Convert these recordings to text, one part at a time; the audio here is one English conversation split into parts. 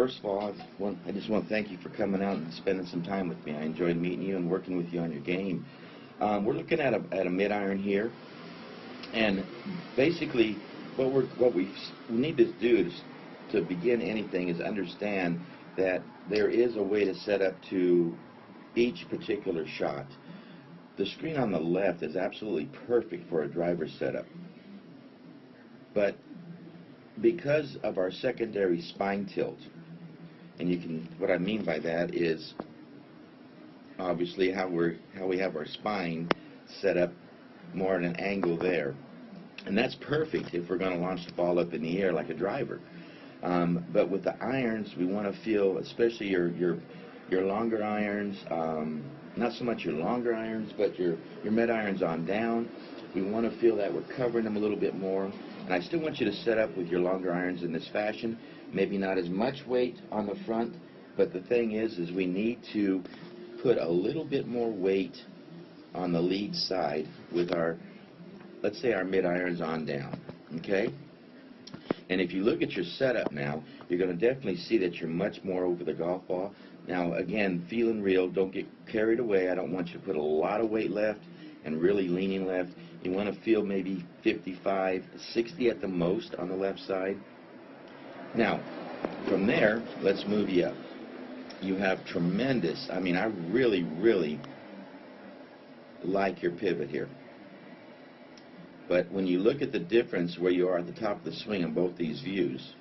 first of all, I just want to thank you for coming out and spending some time with me. I enjoyed meeting you and working with you on your game. We're looking at a mid-iron here, and basically what we need to do to begin anything is understand that there is a way to set up to each particular shot. The screen on the left is absolutely perfect for a driver setup, but because of our secondary spine tilt, and what I mean by that is obviously how we have our spine set up more at an angle there, and that's perfect if we're going to launch the ball up in the air like a driver. But with the irons, we want to feel, especially your longer irons, not so much your longer irons, but your mid irons on down. We want to feel that we're covering them a little bit more. And I still want you to set up with your longer irons in this fashion. Maybe not as much weight on the front, but the thing is we need to put a little bit more weight on the lead side with our, let's say, our mid irons on down. Okay? And if you look at your setup now, you're going to definitely see that you're much more over the golf ball. Now, again, feeling real, don't get carried away. I don't want you to put a lot of weight left and really leaning left. You want to feel maybe 55, 60 at the most on the left side. Now, from there, let's move you up. You have tremendous, I mean, I really, really like your pivot here. But when you look at the difference where you are at the top of the swing in both these views,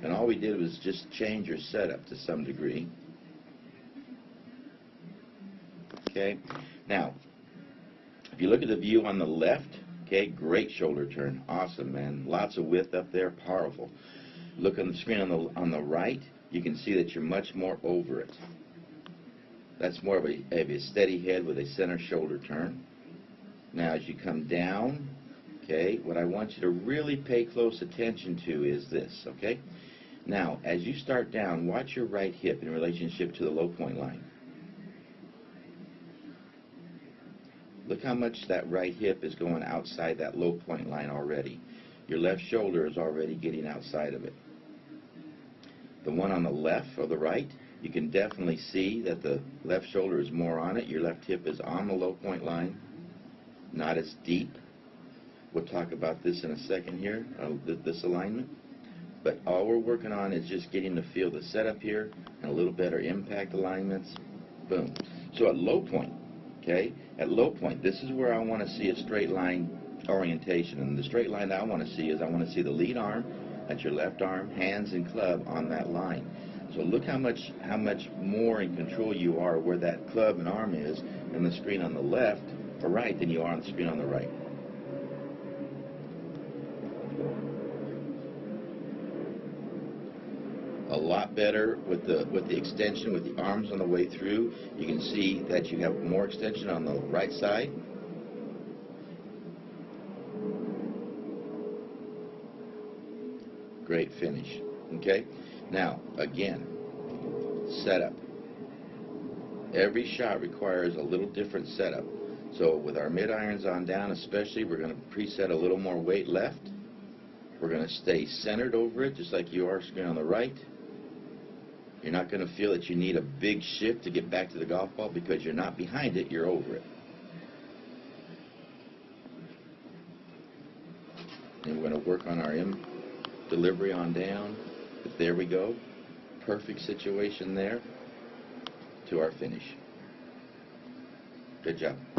and all we did was just change your setup to some degree. Okay, now, if you look at the view on the left, okay, great shoulder turn, awesome, man, lots of width up there, powerful. Look on the screen on the right, you can see that you're much more over it. That's more of a steady head with a center shoulder turn. Now, as you come down, okay, what I want you to really pay close attention to is this, okay? Now, as you start down, watch your right hip in relationship to the low point line. Look how much that right hip is going outside that low point line already. Your left shoulder is already getting outside of it. The one on the left or the right, you can definitely see that the left shoulder is more on it. Your left hip is on the low point line, not as deep. We'll talk about this in a second here, this alignment. But all we're working on is just getting to feel the setup here and a little better impact alignments. Boom. So at low point, okay, at low point, this is where I want to see a straight line orientation. And the straight line that I want to see is I want to see the lead arm, that's your left arm, hands and club on that line. So look how much more in control you are where that club and arm is in the screen on the left or right than you are on the screen on the right. A lot better with the extension, with the arms on the way through. You can see that you have more extension on the right side. Great finish. Okay? Now, again, setup. Every shot requires a little different setup. So with our mid irons on down especially, we're going to preset a little more weight left. We're going to stay centered over it just like you are screen on the right. You're not going to feel that you need a big shift to get back to the golf ball because you're not behind it, you're over it. And we're going to work on our delivery on down. But there we go. Perfect situation there to our finish. Good job.